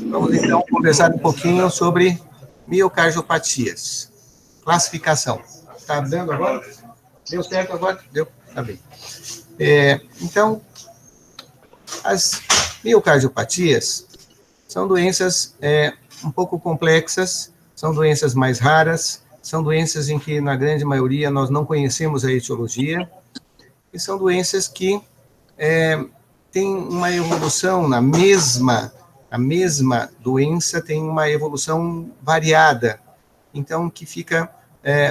Vamos, então, conversar um pouquinho sobre miocardiopatias. Classificação. Está dando agora? Deu certo agora? Deu? Tá bem. Então, as miocardiopatias são doenças um pouco complexas, são doenças mais raras, são doenças em que, na grande maioria, nós não conhecemos a etiologia, e são doenças que têm uma evolução a mesma doença tem uma evolução variada, então que fica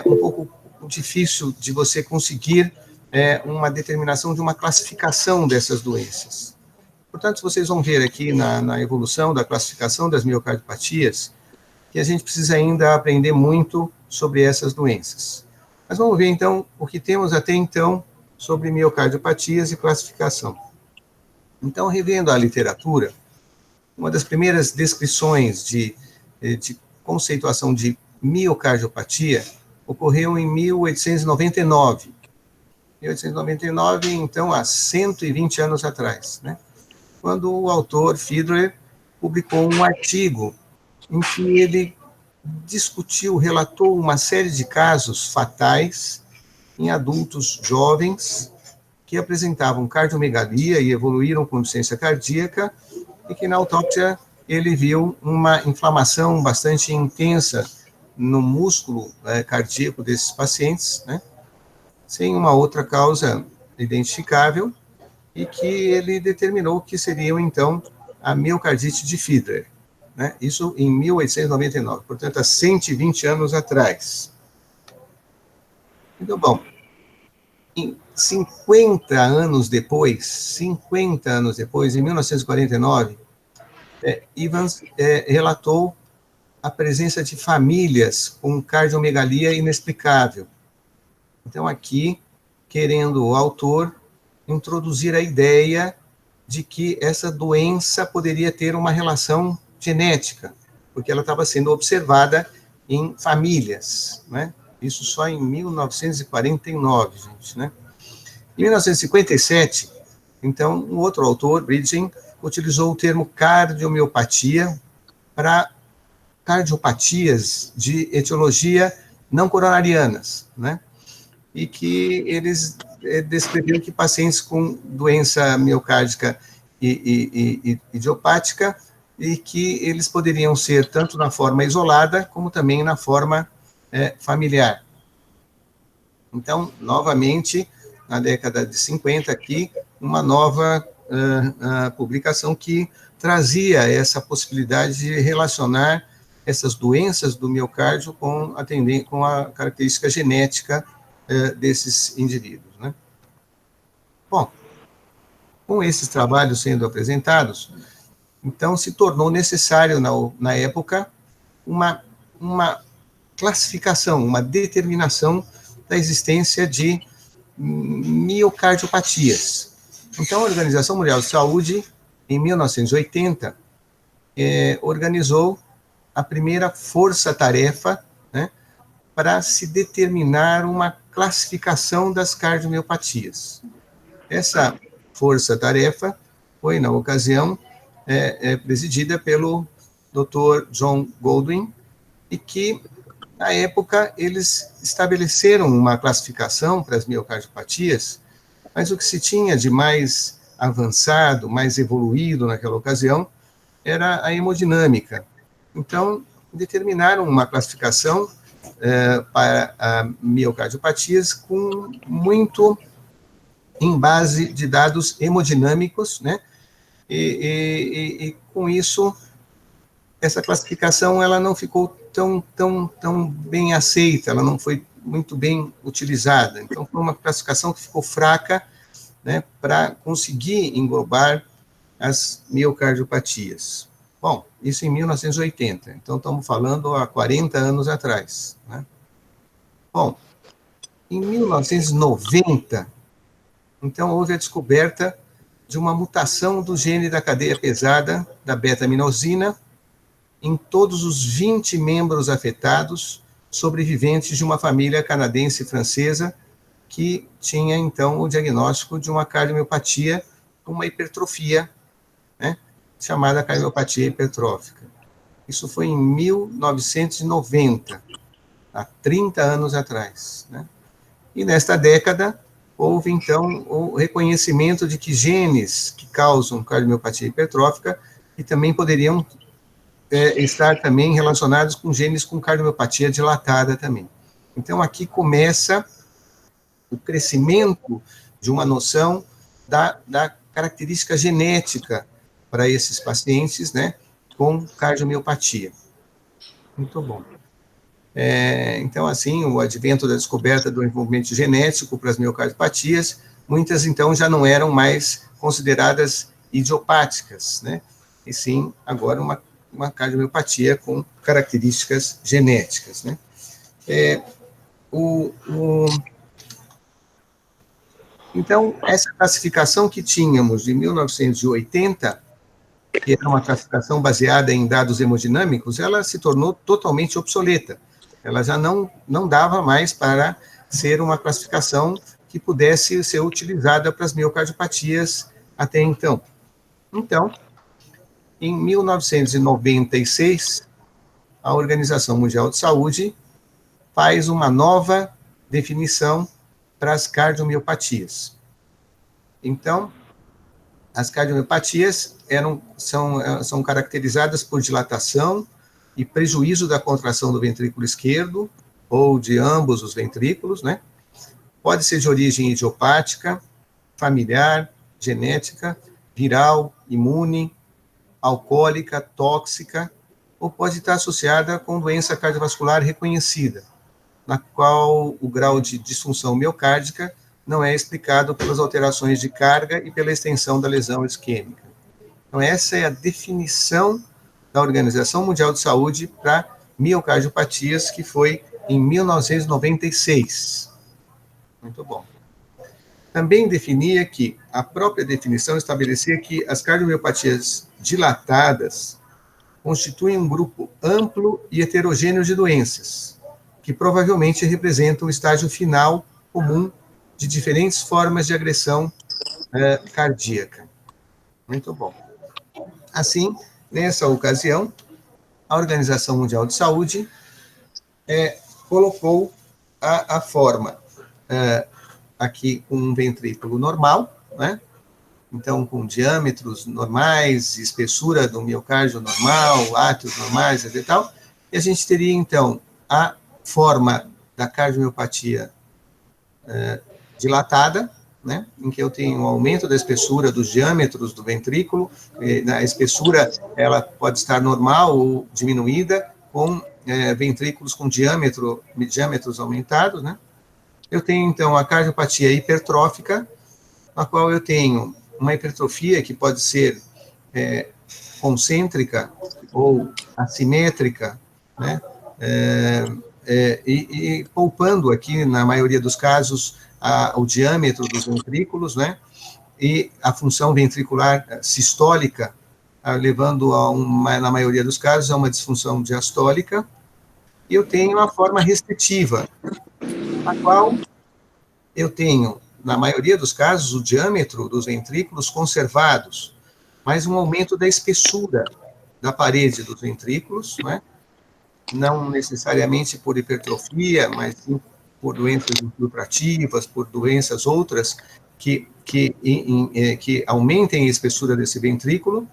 um pouco difícil de você conseguir uma determinação de uma classificação dessas doenças. Portanto, vocês vão ver aqui na evolução da classificação das miocardiopatias que a gente precisa ainda aprender muito sobre essas doenças. Mas vamos ver, então, o que temos até então sobre miocardiopatias e classificação. Então, revendo a literatura, uma das primeiras descrições de conceituação de miocardiopatia ocorreu em 1899. 1899, então, há 120 anos atrás, né? Quando o autor Fiedler publicou um artigo em que ele relatou uma série de casos fatais em adultos jovens que apresentavam cardiomegalia e evoluíram com insuficiência cardíaca, e que na autópsia ele viu uma inflamação bastante intensa no músculo cardíaco desses pacientes, né, sem uma outra causa identificável, e que ele determinou que seriam, então, a miocardite de Fiedler, né, isso em 1899, portanto, há 120 anos atrás. Então, bom, em 50 anos depois, em 1949, Evans relatou a presença de famílias com cardiomegalia inexplicável. Então, aqui, querendo o autor introduzir a ideia de que essa doença poderia ter uma relação genética, porque ela estava sendo observada em famílias, né? Isso só em 1949, gente, né? Em 1957, então, um outro autor, Bridgen, utilizou o termo cardiomiopatia para cardiopatias de etiologia não coronarianas, né? E que eles descreviam que pacientes com doença miocárdica e idiopática, e que eles poderiam ser tanto na forma isolada, como também na forma familiar. Então, novamente, na década de 50, aqui, uma nova publicação que trazia essa possibilidade de relacionar essas doenças do miocárdio com a característica genética desses indivíduos, né? Bom, com esses trabalhos sendo apresentados, então se tornou necessário, na época, uma classificação, uma determinação da existência de miocardiopatias. Então, a Organização Mundial de Saúde, em 1980, organizou a primeira força-tarefa, né, para se determinar uma classificação das cardiomiopatias. Essa força-tarefa foi, na ocasião, presidida pelo Dr. John Goldwyn, e que, na época, eles estabeleceram uma classificação para as miocardiopatias, mas o que se tinha de mais avançado, mais evoluído naquela ocasião, era a hemodinâmica. Então, determinaram uma classificação para miocardiopatias com muito em base de dados hemodinâmicos, né? E com isso, essa classificação ela não ficou tão bem aceita, ela não foi muito bem utilizada. Então, foi uma classificação que ficou fraca, né, para conseguir englobar as miocardiopatias. Bom, isso em 1980, então estamos falando há 40 anos atrás, né? Bom, em 1990, então houve a descoberta de uma mutação do gene da cadeia pesada da beta-aminosina em todos os 20 membros afetados, sobreviventes de uma família canadense e francesa que tinha, então, o diagnóstico de uma cardiomiopatia com uma hipertrofia, né, chamada cardiomiopatia hipertrófica. Isso foi em 1990, há 30 anos atrás, né? E nesta década, houve, então, o reconhecimento de que genes que causam cardiomiopatia hipertrófica e também poderiam estar também relacionados com genes com cardiomiopatia dilatada também. Então, aqui começa o crescimento de uma noção da característica genética para esses pacientes, né, com cardiomiopatia. Muito bom. Então, assim, o advento da descoberta do envolvimento genético para as miocardiopatias, muitas, então, já não eram mais consideradas idiopáticas, né, e sim, agora, uma cardiomiopatia com características genéticas, né. Então, essa classificação que tínhamos de 1980, que era uma classificação baseada em dados hemodinâmicos, ela se tornou totalmente obsoleta. Ela já não dava mais para ser uma classificação que pudesse ser utilizada para as miocardiopatias até então. Então, em 1996, a Organização Mundial de Saúde faz uma nova definição para as cardiomiopatias. Então, as cardiomiopatias são caracterizadas por dilatação e prejuízo da contração do ventrículo esquerdo, ou de ambos os ventrículos, né? Pode ser de origem idiopática, familiar, genética, viral, imune, alcoólica, tóxica, ou pode estar associada com doença cardiovascular reconhecida, na qual o grau de disfunção miocárdica não é explicado pelas alterações de carga e pela extensão da lesão isquêmica. Então, essa é a definição da Organização Mundial de Saúde para miocardiopatias, que foi em 1996. Muito bom. Também definia que, a própria definição estabelecia que as cardiomiopatias dilatadas constituem um grupo amplo e heterogêneo de doenças, que provavelmente representam o estágio final comum de diferentes formas de agressão cardíaca. Muito bom. Assim, nessa ocasião, a Organização Mundial de Saúde colocou a forma aqui com um ventrículo normal, né? Então, com diâmetros normais, espessura do miocárdio normal, átrios normais e tal, e a gente teria, então, a forma da cardiomiopatia dilatada, né, em que eu tenho um aumento da espessura dos diâmetros do ventrículo, a espessura ela pode estar normal ou diminuída, com ventrículos com diâmetros aumentados, né. Eu tenho, então, a cardiopatia hipertrófica, na qual eu tenho uma hipertrofia que pode ser concêntrica ou assimétrica, né, e poupando aqui, na maioria dos casos, o diâmetro dos ventrículos, né, e a função ventricular sistólica, levando na maioria dos casos, a uma disfunção diastólica, e eu tenho a forma restritiva, a qual eu tenho, na maioria dos casos, o diâmetro dos ventrículos conservados, mas um aumento da espessura da parede dos ventrículos, né, não necessariamente por hipertrofia, mas sim por doenças infiltrativas, por doenças outras que aumentem a espessura desse ventrículo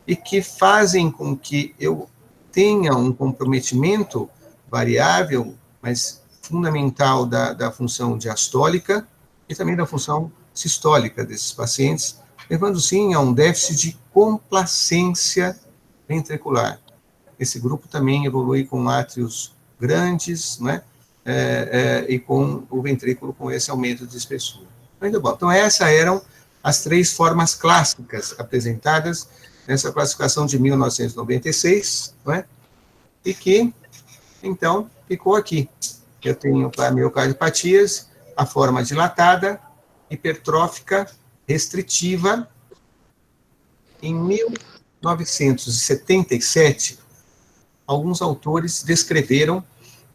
e que fazem com que eu tenha um comprometimento variável, mas fundamental da função diastólica e também da função sistólica desses pacientes, levando sim a um déficit de complacência ventricular. Esse grupo também evolui com átrios grandes, né, e com o ventrículo com esse aumento de espessura. Muito bom. Então, essas eram as três formas clássicas apresentadas nessa classificação de 1996, né, e que, então, ficou aqui. Eu tenho para miocardiopatias a forma dilatada, hipertrófica, restritiva. Em 1977, alguns autores descreveram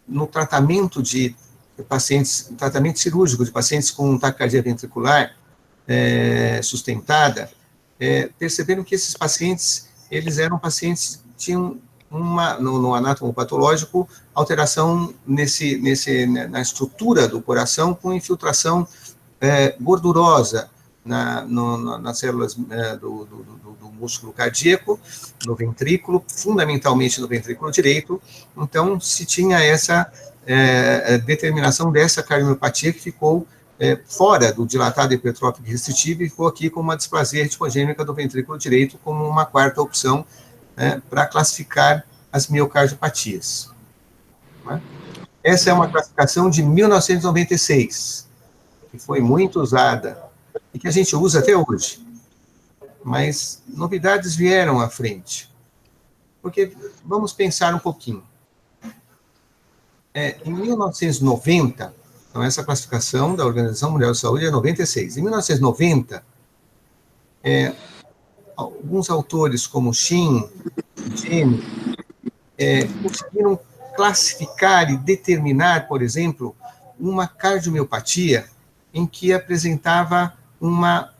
no tratamento de pacientes, tratamento cirúrgico de pacientes com taquicardia ventricular sustentada, perceberam que esses pacientes eles eram pacientes que tinham no anatomopatológico, alteração na estrutura do coração com infiltração gordurosa nas células do músculo cardíaco, no ventrículo, fundamentalmente no ventrículo direito. Então, se tinha essa determinação dessa cardiomiopatia que ficou fora do dilatado hipertrófico restritivo e ficou aqui com uma displasia reticogênica do ventrículo direito como uma quarta opção para classificar as miocardiopatias. Né? Essa é uma classificação de 1996, que foi muito usada e que a gente usa até hoje. Mas novidades vieram à frente. Porque vamos pensar um pouquinho. Em 1990, então essa classificação da Organização Mundial de Saúde é 96. Em 1990, alguns autores como Shin, Jenny, conseguiram classificar e determinar, por exemplo, uma cardiomiopatia em que apresentava uma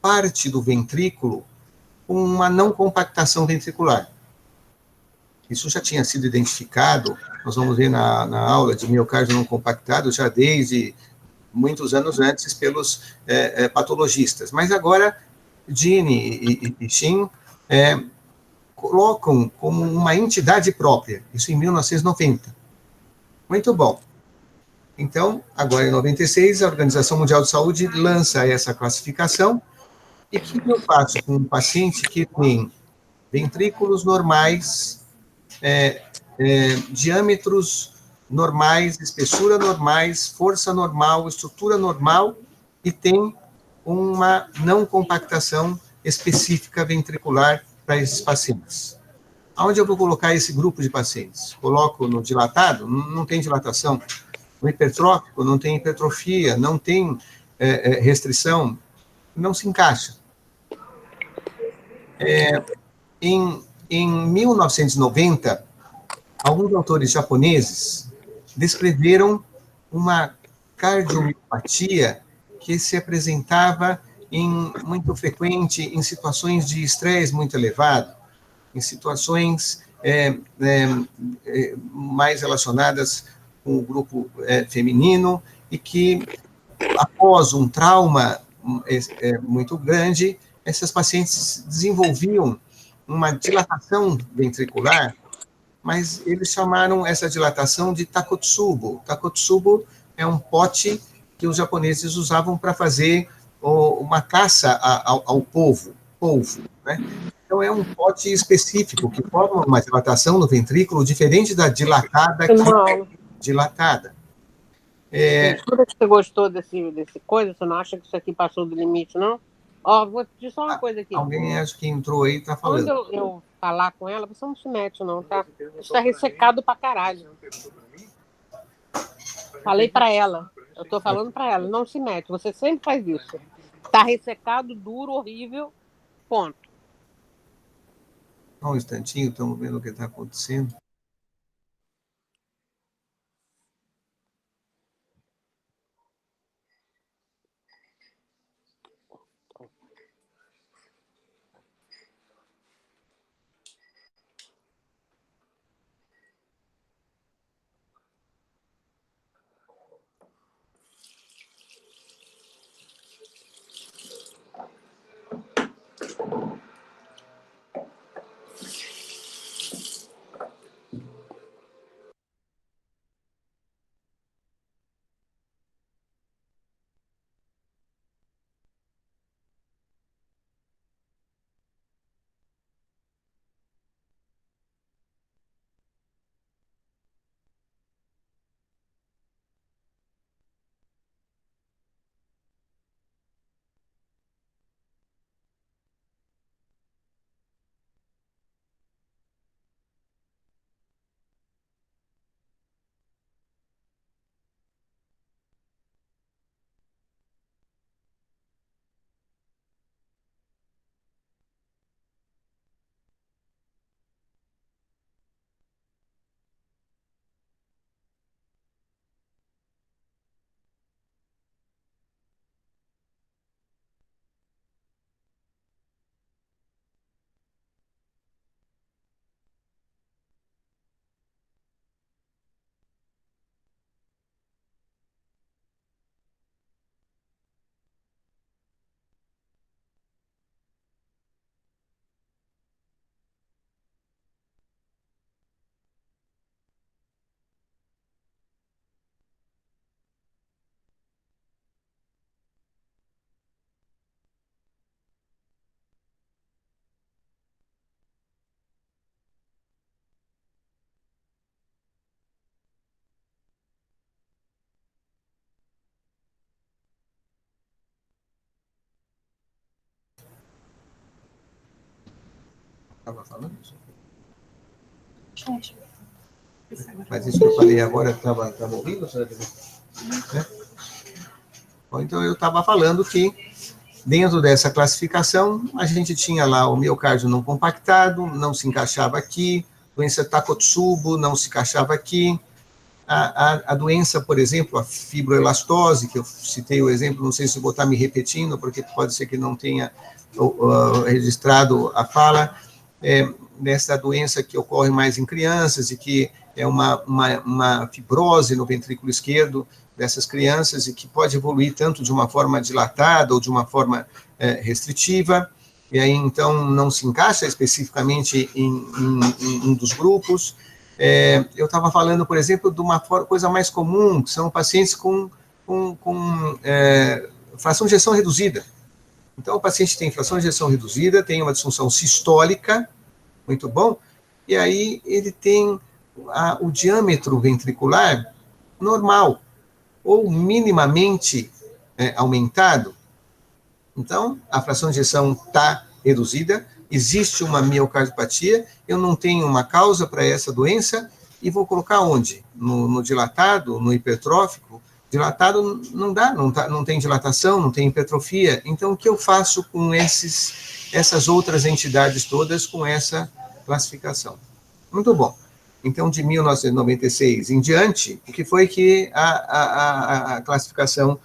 parte do ventrículo com uma não compactação ventricular. Isso já tinha sido identificado, nós vamos ver na aula de miocárdio não compactado, já desde muitos anos antes pelos patologistas. Mas agora, Gini e Shin colocam como uma entidade própria, isso em 1990. Muito bom. Então, agora em 96, a Organização Mundial de Saúde lança essa classificação. E o que eu faço com um paciente que tem ventrículos normais, diâmetros normais, espessura normais, força normal, estrutura normal, e tem uma não compactação específica ventricular para esses pacientes? Aonde eu vou colocar esse grupo de pacientes? Coloco no dilatado? Não tem dilatação. No hipertrófico? Não tem hipertrofia, não tem restrição, não se encaixa. Em 1990, alguns autores japoneses descreveram uma cardiomiopatia que se apresentava muito frequente em situações de estresse muito elevado, em situações mais relacionadas com o grupo feminino, e que, após um trauma muito grande, essas pacientes desenvolviam uma dilatação ventricular, mas eles chamaram essa dilatação de takotsubo. Takotsubo é um pote que os japoneses usavam para fazer uma caça ao polvo, né? Então, é um pote específico que forma uma dilatação no ventrículo diferente da dilatada que é dilatada. Jura que você gostou desse coisa? Você não acha que isso aqui passou do limite, não? Ó, vou dizer só uma coisa aqui. Alguém acho que entrou aí e está falando. Quando eu falar com ela, você não se mete, não, tá? Isso está ressecado pra caralho. Falei para ela. Eu tô falando para ela, não se mete. Você sempre faz isso. Tá ressecado, duro, horrível. Ponto. Só um instantinho, estamos vendo o que está acontecendo. Estava falando? Mas isso que eu falei agora estava ouvindo? Né? Bom, então, eu estava falando que, dentro dessa classificação, a gente tinha lá o miocárdio não compactado, não se encaixava aqui, doença Takotsubo não se encaixava aqui, a doença, por exemplo, a fibroelastose, que eu citei o exemplo, não sei se vou estar me repetindo, porque pode ser que não tenha registrado a fala, dessa doença que ocorre mais em crianças e que é uma fibrose no ventrículo esquerdo dessas crianças e que pode evoluir tanto de uma forma dilatada ou de uma forma restritiva, e aí, então, não se encaixa especificamente em um dos grupos. Eu estava falando, por exemplo, de uma coisa mais comum, que são pacientes com fração de ejeção reduzida. Então, o paciente tem fração de ejeção reduzida, tem uma disfunção sistólica, muito bom, e aí ele tem o diâmetro ventricular normal, ou minimamente aumentado. Então, a fração de ejeção está reduzida, existe uma miocardiopatia, eu não tenho uma causa para essa doença, e vou colocar onde? No dilatado, no hipertrófico? Dilatado não dá, não tem dilatação, não tem hipertrofia. Então, o que eu faço com essas outras entidades todas com essa classificação? Muito bom. Então, de 1996 em diante, o que foi que a classificação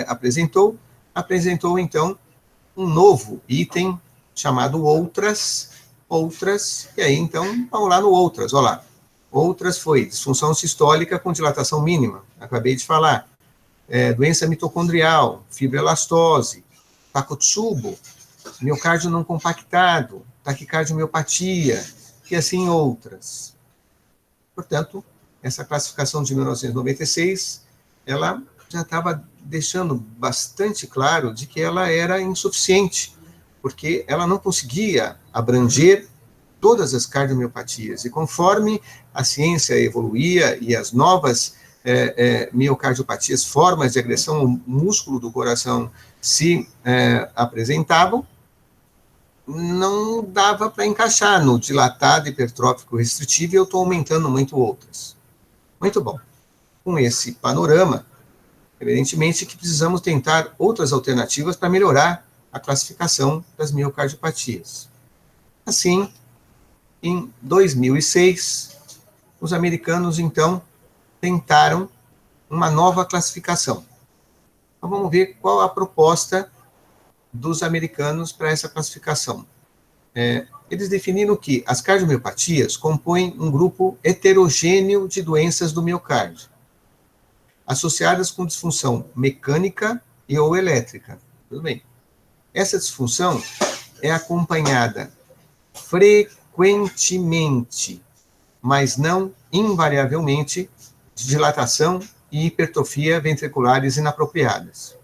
apresentou? Apresentou, então, um novo item chamado outras, e aí, então, vamos lá no outras, olha lá. Outras foi disfunção sistólica com dilatação mínima, acabei de falar. Doença mitocondrial, fibroelastose, Takotsubo, miocárdio não compactado, taquicardiomiopatia, e assim outras. Portanto, essa classificação de 1996, ela já estava deixando bastante claro de que ela era insuficiente, porque ela não conseguia abranger todas as cardiomiopatias. E conforme a ciência evoluía e as novas miocardiopatias, formas de agressão ao músculo do coração se apresentavam, não dava para encaixar no dilatado hipertrófico restritivo, e eu estou aumentando muito outras. Muito bom. Com esse panorama, evidentemente que precisamos tentar outras alternativas para melhorar a classificação das miocardiopatias. Assim, em 2006, os americanos, então, tentaram uma nova classificação. Então, vamos ver qual a proposta dos americanos para essa classificação. Eles definiram que as cardiomiopatias compõem um grupo heterogêneo de doenças do miocárdio, associadas com disfunção mecânica e ou elétrica. Tudo bem. Essa disfunção é acompanhada frequentemente, mas não invariavelmente, de dilatação e hipertrofia ventriculares inapropriadas.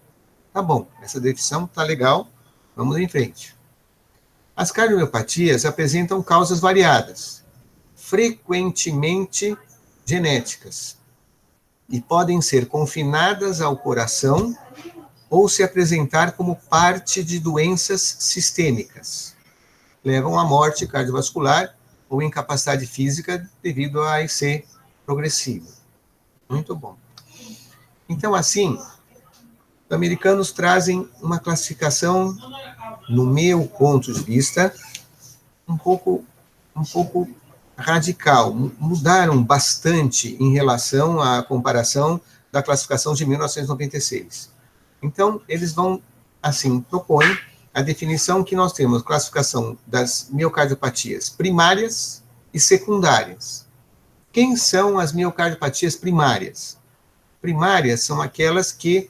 Tá bom, essa definição tá legal, vamos em frente. As cardiomiopatias apresentam causas variadas, frequentemente genéticas, e podem ser confinadas ao coração ou se apresentar como parte de doenças sistêmicas. Levam à morte cardiovascular ou incapacidade física devido a AIC progressivo. Muito bom. Então, assim, os americanos trazem uma classificação, no meu ponto de vista, um pouco radical. Mudaram bastante em relação à comparação da classificação de 1996. Então, eles vão, assim, propõem a definição que nós temos, classificação das miocardiopatias primárias e secundárias. Quem são as miocardiopatias primárias? Primárias são aquelas que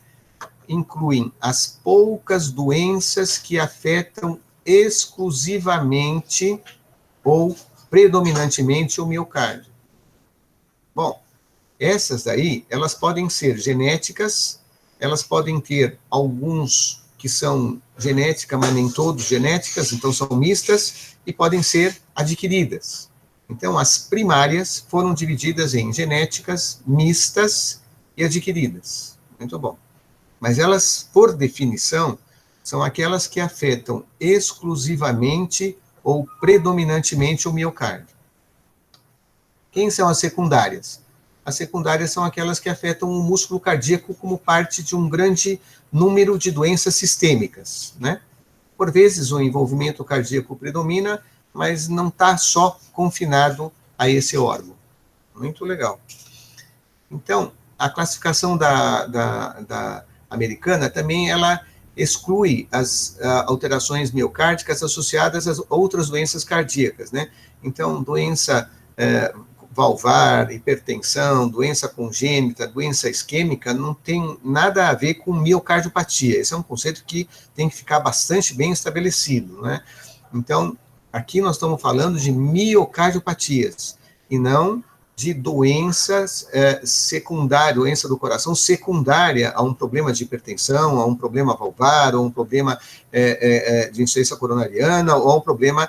incluem as poucas doenças que afetam exclusivamente ou predominantemente o miocárdio. Bom, essas daí, elas podem ser genéticas, elas podem ter alguns que são genética, mas nem todos genéticas, então são mistas, e podem ser adquiridas. Então, as primárias foram divididas em genéticas, mistas e adquiridas. Muito bom. Mas elas, por definição, são aquelas que afetam exclusivamente ou predominantemente o miocárdio. Quem são as secundárias? As secundárias são aquelas que afetam o músculo cardíaco como parte de um grande número de doenças sistêmicas, né? Por vezes o envolvimento cardíaco predomina, mas não está só confinado a esse órgão. Muito legal. Então, a classificação da americana também, ela exclui as alterações miocárdicas associadas a outras doenças cardíacas, né? Então, doença valvar, hipertensão, doença congênita, doença isquêmica, não tem nada a ver com miocardiopatia. Esse é um conceito que tem que ficar bastante bem estabelecido, né? Então, aqui nós estamos falando de miocardiopatias, e não de doenças secundárias, doença do coração secundária a um problema de hipertensão, a um problema valvar, ou um problema de insuficiência coronariana, ou a um problema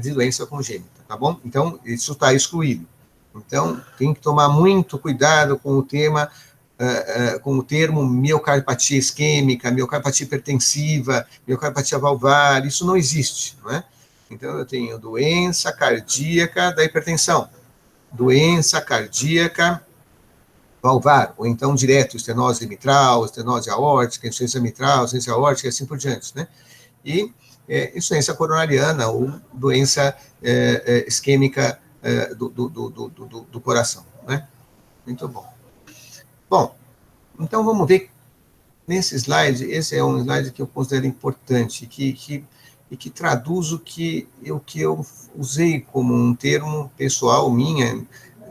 de doença congênita, tá bom? Então, isso está excluído. Então, tem que tomar muito cuidado com o tema, com o termo miocardiopatia isquêmica, miocardiopatia hipertensiva, miocardiopatia valvar, isso não existe, não é? Então, eu tenho doença cardíaca da hipertensão, doença cardíaca valvar, ou então direto, estenose mitral, estenose aórtica, insuficiência mitral, insuficiência aórtica, e assim por diante, né? E insuficiência coronariana, ou doença isquêmica do coração, né? Muito bom. Bom, então vamos ver nesse slide. Esse é um slide que eu considero importante, e que traduz o que eu usei como um termo pessoal, minha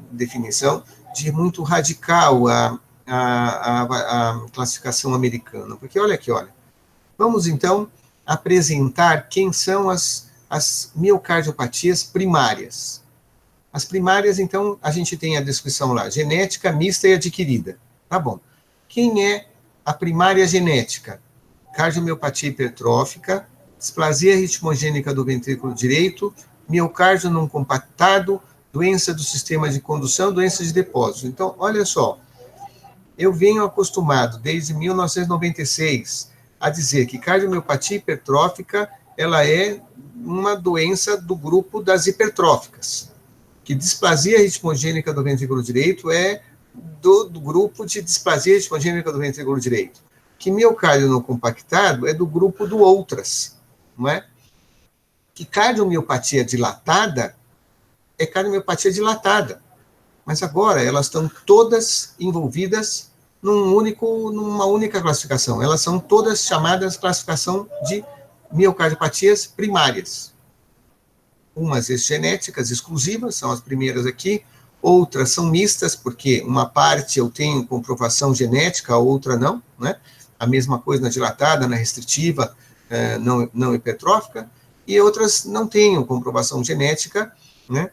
definição, de muito radical a classificação americana. Porque olha aqui, olha. Vamos então apresentar quem são as miocardiopatias primárias. As primárias, então, a gente tem a descrição lá, genética, mista e adquirida. Tá bom. Quem é a primária genética? Cardiomiopatia hipertrófica, displasia ritmogênica do ventrículo direito, miocárdio não compactado, doença do sistema de condução, doença de depósito. Então, olha só, eu venho acostumado, desde 1996, a dizer que cardiomiopatia hipertrófica, ela é uma doença do grupo das hipertróficas, que displasia ritmogênica do ventrículo direito é do grupo de displasia ritmogênica do ventrículo direito, que miocárdio não compactado é do grupo do outras, não é? Que cardiomiopatia dilatada é cardiomiopatia dilatada, mas agora elas estão todas envolvidas numa única classificação, elas são todas chamadas classificação de miocardiopatias primárias. Umas genéticas exclusivas, são as primeiras aqui, outras são mistas, porque uma parte eu tenho comprovação genética, a outra não, né? A mesma coisa na dilatada, na restritiva, não hipertrófica, e outras não tenho comprovação genética, né?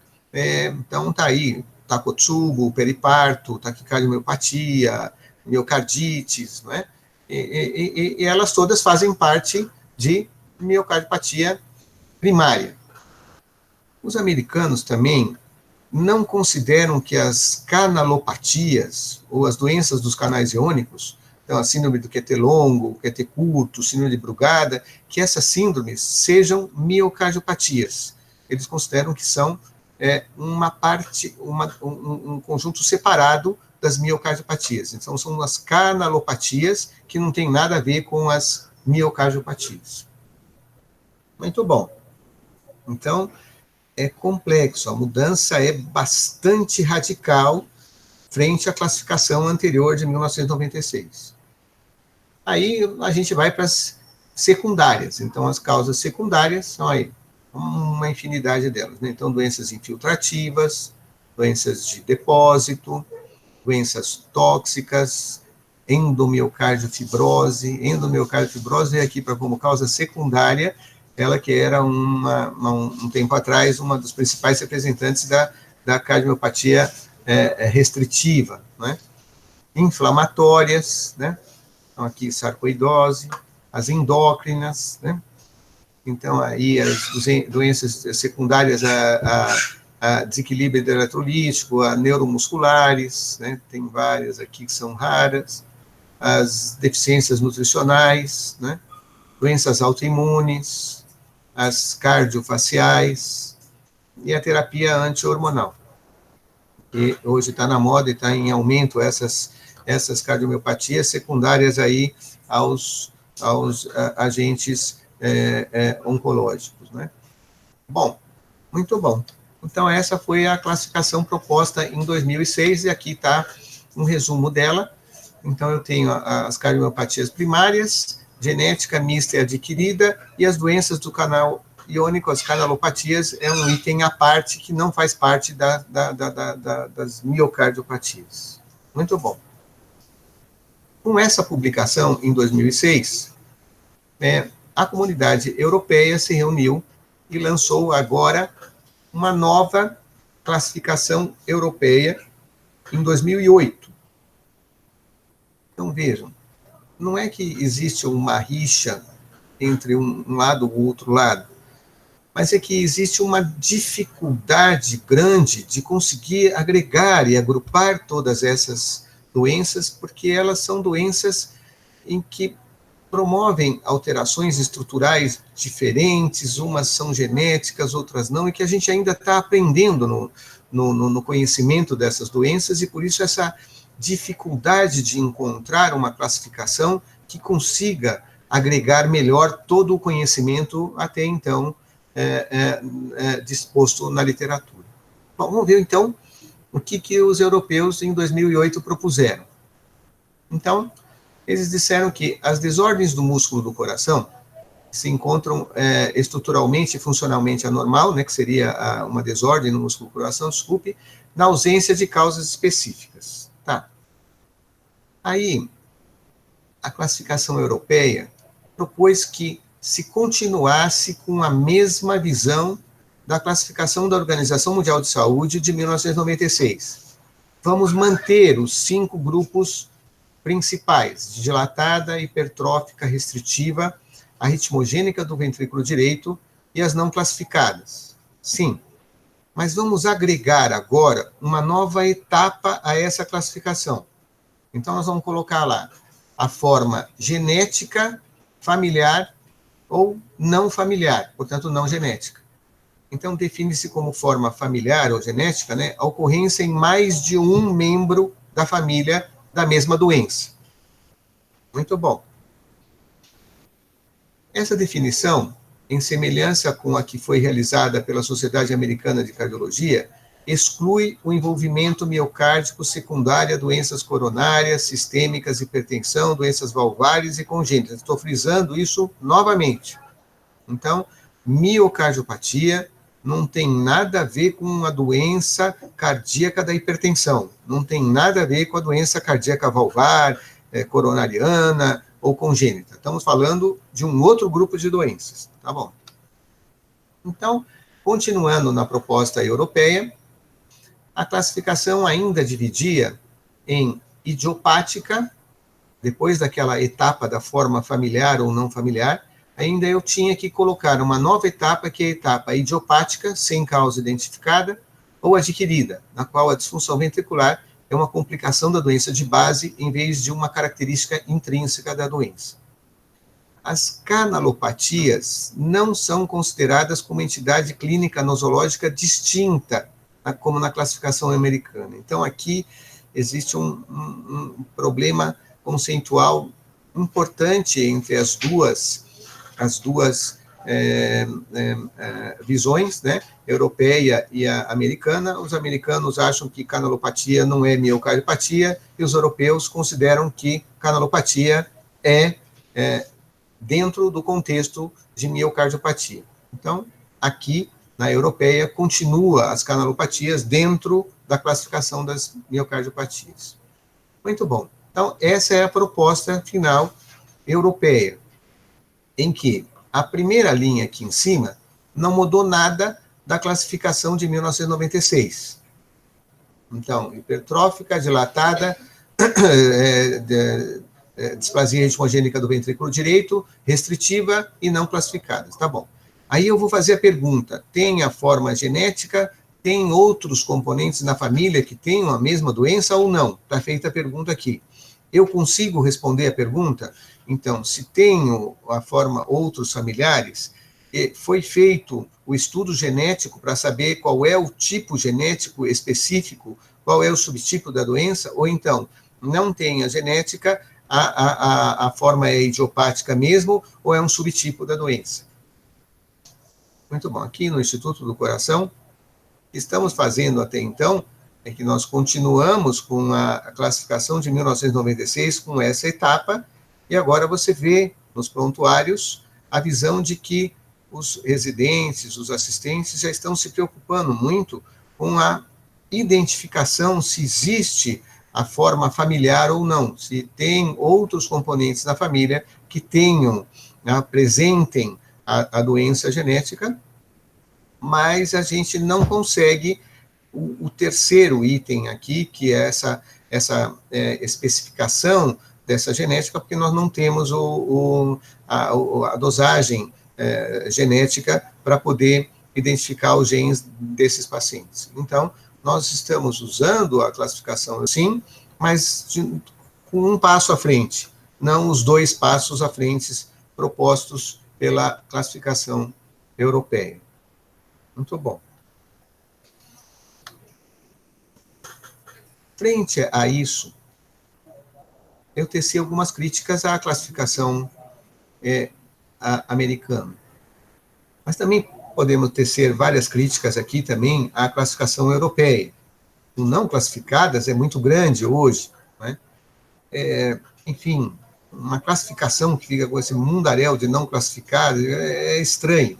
Então, tá aí, Takotsubo, periparto, taquicardiomiopatia, miocardites, né? E elas todas fazem parte de miocardiopatia primária. Os americanos também não consideram que as canalopatias, ou as doenças dos canais iônicos, então a síndrome do QT longo, QT curto, síndrome de Brugada, que essas síndromes sejam miocardiopatias. Eles consideram que são uma parte, um conjunto separado das miocardiopatias. Então, são as canalopatias que não tem nada a ver com as miocardiopatias. Muito bom. Então, é complexo, a mudança é bastante radical frente à classificação anterior de 1996. Aí a gente vai para as secundárias. Então, as causas secundárias são aí uma infinidade delas, né? Então, doenças infiltrativas, doenças de depósito, doenças tóxicas, endomiocardiofibrose. Endomiocardiofibrose é aqui para como causa secundária, ela que era um tempo atrás uma dos principais representantes da cardiomiopatia restritiva, né? Inflamatórias, né? Então, aqui sarcoidose, as endócrinas, né? Então, aí as doenças secundárias a desequilíbrio eletrolítico, a neuromusculares, né? Tem várias aqui que são raras, as deficiências nutricionais, né? Doenças autoimunes, as cardiofaciais e a terapia anti-hormonal. E hoje está na moda e está em aumento essas cardiomiopatias secundárias aí aos agentes oncológicos, né? Bom, muito bom. Então, essa foi a classificação proposta em 2006, e aqui está um resumo dela. Então, eu tenho as cardiomiopatias primárias, genética mista e adquirida, e as doenças do canal iônico, as canalopatias, é um item à parte que não faz parte das miocardiopatias. Muito bom. Com essa publicação, em 2006, a comunidade europeia se reuniu e lançou agora uma nova classificação europeia em 2008. Então, vejam, não é que existe uma rixa entre um lado e o outro lado, mas é que existe uma dificuldade grande de conseguir agregar e agrupar todas essas doenças, porque elas são doenças em que promovem alterações estruturais diferentes, umas são genéticas, outras não, e que a gente ainda está aprendendo no conhecimento dessas doenças, e por isso essa dificuldade de encontrar uma classificação que consiga agregar melhor todo o conhecimento até então disposto na literatura. Bom, vamos ver então o que os europeus em 2008 propuseram. Então, eles disseram que as desordens do músculo do coração se encontram estruturalmente e funcionalmente anormal, né, que seria uma desordem no músculo do coração, desculpe, na ausência de causas específicas. Tá. Aí, a classificação europeia propôs que se continuasse com a mesma visão da classificação da Organização Mundial de Saúde de 1996. Vamos manter os 5 grupos principais: dilatada, hipertrófica, restritiva, arritmogênica do ventrículo direito e as não classificadas. Sim, mas vamos agregar agora uma nova etapa a essa classificação. Então, nós vamos colocar lá a forma genética, familiar ou não familiar, portanto, não genética. Então, define-se como forma familiar ou genética, né, a ocorrência em mais de um membro da família da mesma doença. Muito bom. Essa definição, em semelhança com a que foi realizada pela Sociedade Americana de Cardiologia, exclui o envolvimento miocárdico secundário a doenças coronárias, sistêmicas, hipertensão, doenças valvares e congênitas. Estou frisando isso novamente. Então, miocardiopatia não tem nada a ver com a doença cardíaca da hipertensão, não tem nada a ver com a doença cardíaca valvar, coronariana ou congênita. Estamos falando de um outro grupo de doenças, tá bom? Então, continuando na proposta europeia, a classificação ainda dividia em idiopática, depois daquela etapa da forma familiar ou não familiar, ainda eu tinha que colocar uma nova etapa, que é a etapa idiopática, sem causa identificada, ou adquirida, na qual a disfunção ventricular é uma complicação da doença de base, em vez de uma característica intrínseca da doença. As canalopatias não são consideradas como entidade clínica nosológica distinta, como na classificação americana. Então, aqui existe um problema conceitual importante entre as duas visões, né, europeia e a americana. Os americanos acham que canalopatia não é miocardiopatia, e os europeus consideram que canalopatia é dentro do contexto de miocardiopatia. Então, aqui, na europeia, continua as canalopatias dentro da classificação das miocardiopatias. Muito bom. Então, essa é a proposta final europeia, em que a primeira linha aqui em cima não mudou nada da classificação de 1996. Então, hipertrófica, dilatada, displasia ritmogênica do ventrículo direito, restritiva e não classificadas. Tá bom. Aí eu vou fazer a pergunta: tem a forma genética, tem outros componentes na família que tenham a mesma doença ou não? Está feita a pergunta aqui. Eu consigo responder a pergunta? Então, se tenho a forma outros familiares, foi feito o estudo genético para saber qual é o tipo genético específico, qual é o subtipo da doença, ou então não tem a genética, a forma é idiopática mesmo, ou é um subtipo da doença. Muito bom. Aqui no Instituto do Coração, o que estamos fazendo até então é que nós continuamos com a classificação de 1996 com essa etapa, e agora você vê nos prontuários a visão de que os residentes, os assistentes já estão se preocupando muito com a identificação se existe a forma familiar ou não, se tem outros componentes da família que tenham, apresentem a doença genética, mas a gente não consegue o terceiro item aqui, que é essa especificação dessa genética, porque nós não temos a dosagem genética para poder identificar os genes desses pacientes. Então, nós estamos usando a classificação, sim, mas com um passo à frente, não os 2 passos à frente propostos pela classificação europeia. Muito bom. Frente a isso, eu teci algumas críticas à classificação americana. Mas também podemos tecer várias críticas aqui também à classificação europeia. O não classificadas é muito grande hoje, né? Enfim, uma classificação que fica com esse mundaréu de não classificados é estranho,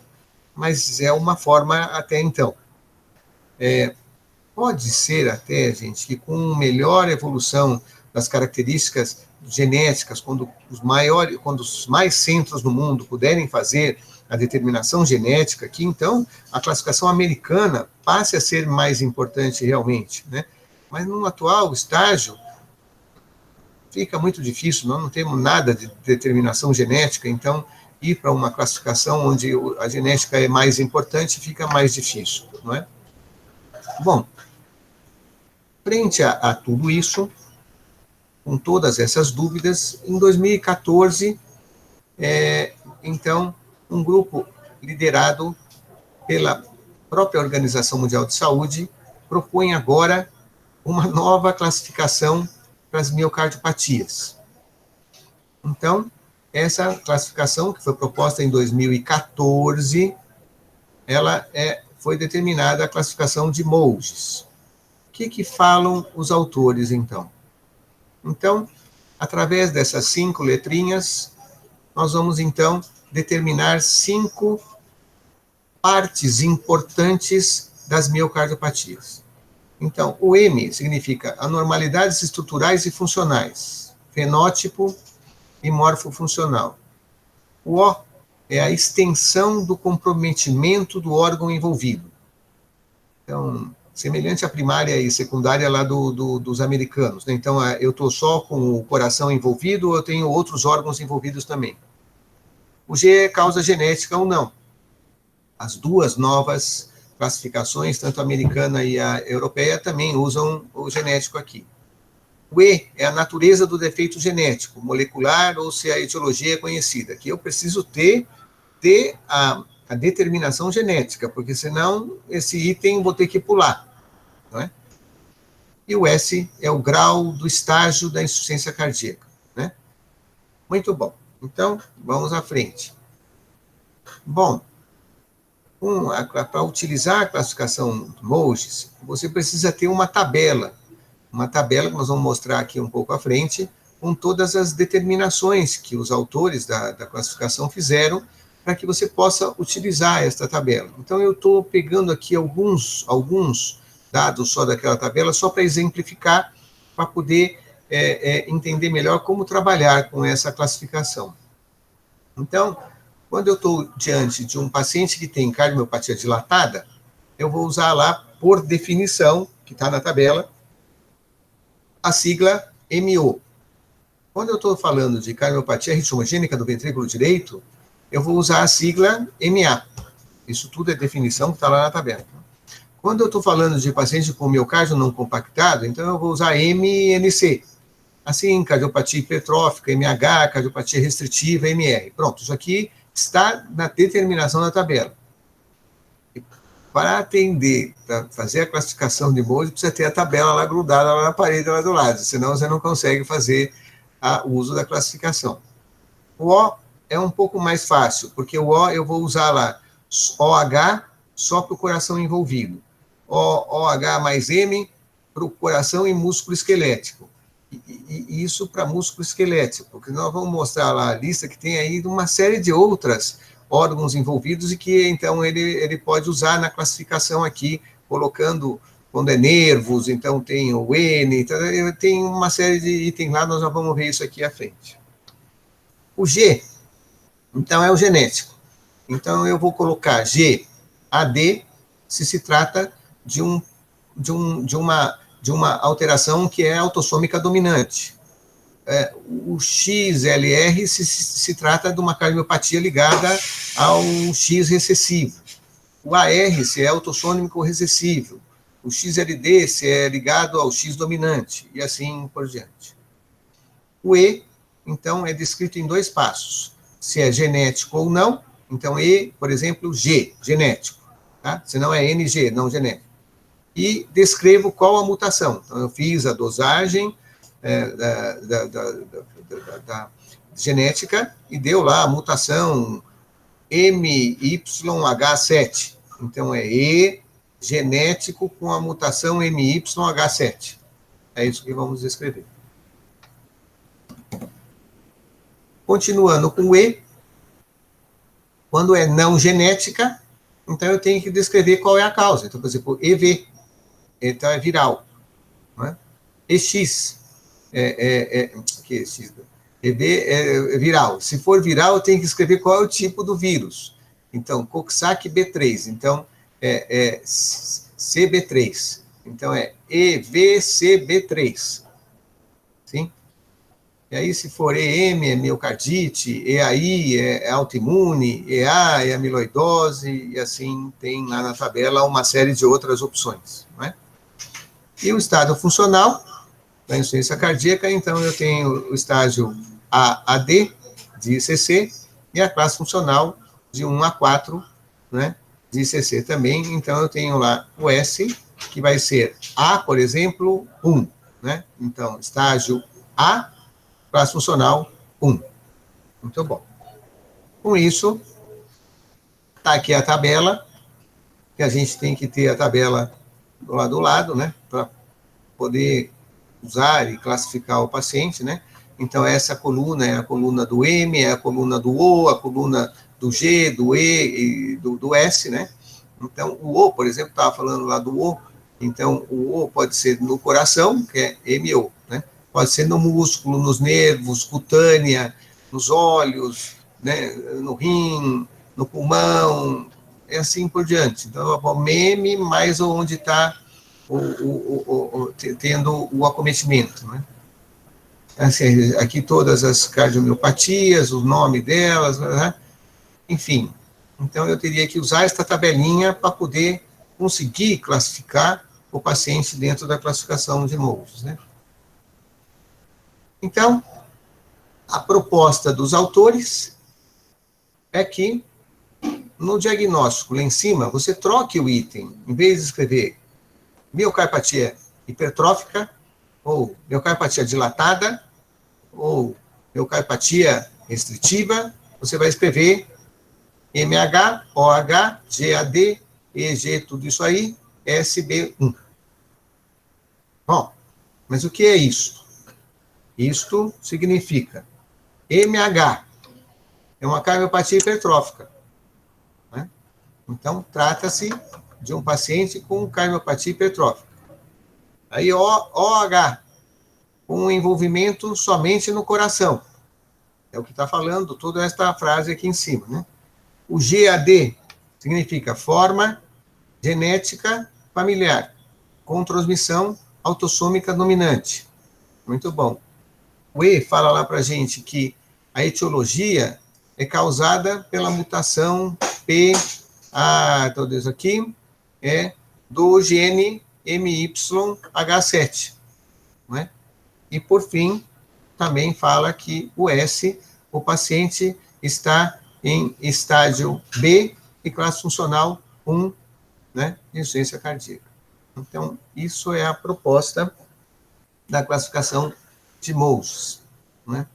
mas é uma forma até então. Pode ser até, gente, que com melhor evolução das características genéticas, quando os mais centros do mundo puderem fazer a determinação genética, que então a classificação americana passe a ser mais importante realmente, né? Mas no atual estágio fica muito difícil, nós não temos nada de determinação genética, então ir para uma classificação onde a genética é mais importante fica mais difícil, não é? Bom, frente a tudo isso, com todas essas dúvidas, em 2014, então, um grupo liderado pela própria Organização Mundial de Saúde propõe agora uma nova classificação para as miocardiopatias. Então, essa classificação, que foi proposta em 2014, ela foi determinada a classificação de Moses. O que falam os autores, então? Então, através dessas 5 letrinhas, nós vamos, então, determinar 5 partes importantes das miocardiopatias. Então, o M significa anormalidades estruturais e funcionais, fenótipo e morfofuncional. O O é a extensão do comprometimento do órgão envolvido. Então, semelhante à primária e secundária lá dos americanos, né? Então, eu estou só com o coração envolvido ou eu tenho outros órgãos envolvidos também. O G é causa genética ou não. As 2 novas classificações, tanto a americana e a europeia, também usam o genético aqui. O E é a natureza do defeito genético, molecular ou se a etiologia é conhecida. Aqui eu preciso ter a determinação genética, porque senão esse item vou ter que pular, não é? E o S é o grau do estágio da insuficiência cardíaca, né? Muito bom. Então, vamos à frente. Bom, para utilizar a classificação Moses, você precisa ter uma tabela que nós vamos mostrar aqui um pouco à frente, com todas as determinações que os autores da classificação fizeram, para que você possa utilizar esta tabela. Então, eu estou pegando aqui alguns dados só daquela tabela, só para exemplificar, para poder entender melhor como trabalhar com essa classificação. Então, quando eu estou diante de um paciente que tem cardiomiopatia dilatada, eu vou usar lá, por definição, que está na tabela, a sigla MO. Quando eu estou falando de cardiomiopatia ritmogênica do ventrículo direito, eu vou usar a sigla MA. Isso tudo é definição que está lá na tabela. Quando eu estou falando de paciente com miocárdio não compactado, então eu vou usar MNC. Assim, cardiopatia hipertrófica, MH, cardiopatia restritiva, MR. Pronto, isso aqui está na determinação da tabela. E para atender, para fazer a classificação de molde, precisa ter a tabela lá grudada lá na parede, lá do lado, senão você não consegue fazer o uso da classificação. O O é um pouco mais fácil, porque o O eu vou usar lá OH só para o coração envolvido, OH mais M para o coração e músculo esquelético. E isso para músculo esquelético, porque nós vamos mostrar lá a lista que tem aí uma série de outros órgãos envolvidos e que, então, ele pode usar na classificação aqui, colocando, quando é nervos, então tem o N, então, tem uma série de itens lá, nós já vamos ver isso aqui à frente. O G, então, é o genético. Então, eu vou colocar GAD, se trata de uma alteração que é autossômica dominante. O XLR se trata de uma cardiomiopatia ligada ao X recessivo. O AR se é autossômico recessivo. O XLD se é ligado ao X dominante, e assim por diante. O E, então, é descrito em 2 passos. Se é genético ou não, então E, por exemplo, G, genético. Tá? Senão é NG, não genético. E descrevo qual a mutação. Então, eu fiz a dosagem da genética e deu lá a mutação MYH7. Então, é E genético com a mutação MYH7. É isso que vamos descrever. Continuando com o E, quando é não genética, então eu tenho que descrever qual é a causa. Então, por exemplo, EV, então é viral. Né? EX, que é X? EV é viral. Se for viral, eu tenho que escrever qual é o tipo do vírus. Então, Coxsackie B3, então é CB3. Então, é EVCB3. Sim? E aí, se for EM, é miocardite, EAI é autoimune, EA é amiloidose, e assim tem lá na tabela uma série de outras opções. Não é? E o estado funcional da insuficiência cardíaca, então eu tenho o estágio AAD, de ICC, e a classe funcional de 1 a 4, né, de ICC também. Então eu tenho lá o S, que vai ser A, por exemplo, 1. Né? Então, estágio A, classe funcional 1. Muito bom. Com isso, está aqui a tabela, que a gente tem que ter a tabela do lado, né, para poder usar e classificar o paciente, né? Então, essa coluna é a coluna do M, é a coluna do O, a coluna do G, do E e do S, né? Então, o O, por exemplo, estava falando lá do O, então, o O pode ser no coração, que é MO, né? Pode ser no músculo, nos nervos, cutânea, nos olhos, né? No rim, no pulmão, e assim por diante. Então, o M mais onde está tendo o acometimento, né? Assim, aqui todas as cardiomiopatias, o nome delas, né? Enfim. Então, eu teria que usar esta tabelinha para poder conseguir classificar o paciente dentro da classificação de moldes, né? Então, a proposta dos autores é que, no diagnóstico, lá em cima, você troque o item, em vez de escrever miocardiopatia hipertrófica, ou miocardiopatia dilatada, ou miocardiopatia restritiva, você vai escrever MH, OH, GAD, EG, tudo isso aí, SB1. Bom, mas o que é isso? Isto significa MH, é uma cardiopatia hipertrófica. Né? Então, trata-se de um paciente com cardiopatia hipertrófica. Aí, OH, com envolvimento somente no coração. É o que está falando toda esta frase aqui em cima. Né? O GAD significa forma genética familiar, com transmissão autossômica dominante. Muito bom. O E fala lá para a gente que a etiologia é causada pela mutação todos aqui, do gene MYH7. Né? E, por fim, também fala que o S, o paciente está em estágio B e classe funcional 1, né, de insuficiência cardíaca. Então, isso é a proposta da classificação de Mohs, né?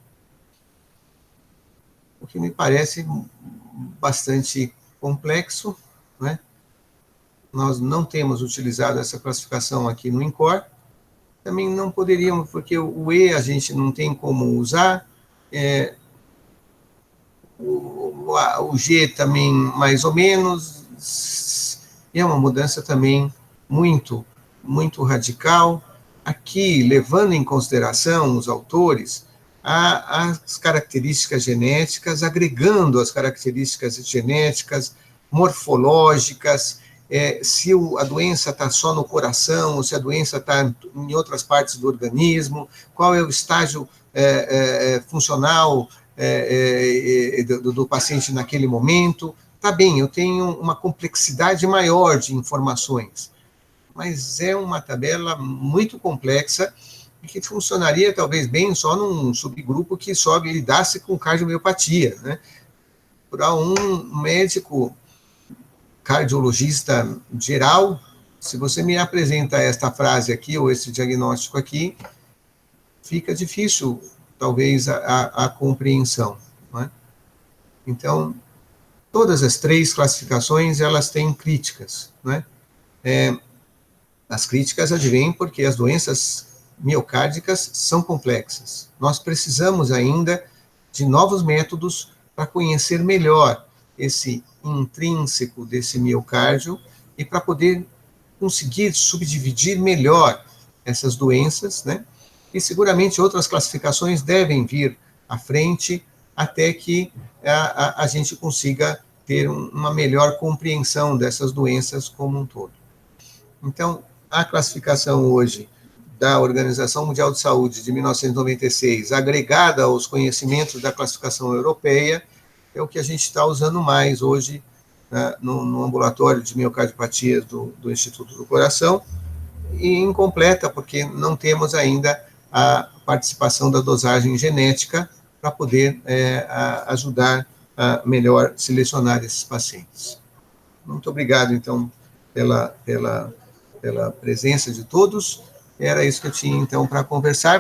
O que me parece bastante complexo, né? Nós não temos utilizado essa classificação aqui no INCOR, também não poderíamos, porque o E a gente não tem como usar, o G também mais ou menos, e é uma mudança também muito, muito radical. Aqui, levando em consideração os autores, as características genéticas, agregando as características genéticas, morfológicas, se a doença está só no coração, ou se a doença está em outras partes do organismo, qual é o estágio funcional do paciente naquele momento. Tá bem, eu tenho uma complexidade maior de informações, mas é uma tabela muito complexa e que funcionaria talvez bem só num subgrupo que só lidasse com cardiomiopatia, né? Para um médico cardiologista geral, se você me apresenta esta frase aqui, ou esse diagnóstico aqui, fica difícil, talvez, a compreensão, né? Então, todas as três classificações, elas têm críticas, né? As críticas advêm porque as doenças miocárdicas são complexas. Nós precisamos ainda de novos métodos para conhecer melhor esse intrínseco desse miocárdio e para poder conseguir subdividir melhor essas doenças, né? E seguramente outras classificações devem vir à frente até que a gente consiga ter uma melhor compreensão dessas doenças como um todo. Então, a classificação hoje da Organização Mundial de Saúde de 1996, agregada aos conhecimentos da classificação europeia, é o que a gente está usando mais hoje, né, no ambulatório de miocardiopatias do Instituto do Coração, e incompleta, porque não temos ainda a participação da dosagem genética para poder ajudar a melhor selecionar esses pacientes. Muito obrigado, então, pela presença de todos. Era isso que eu tinha, então, para conversar.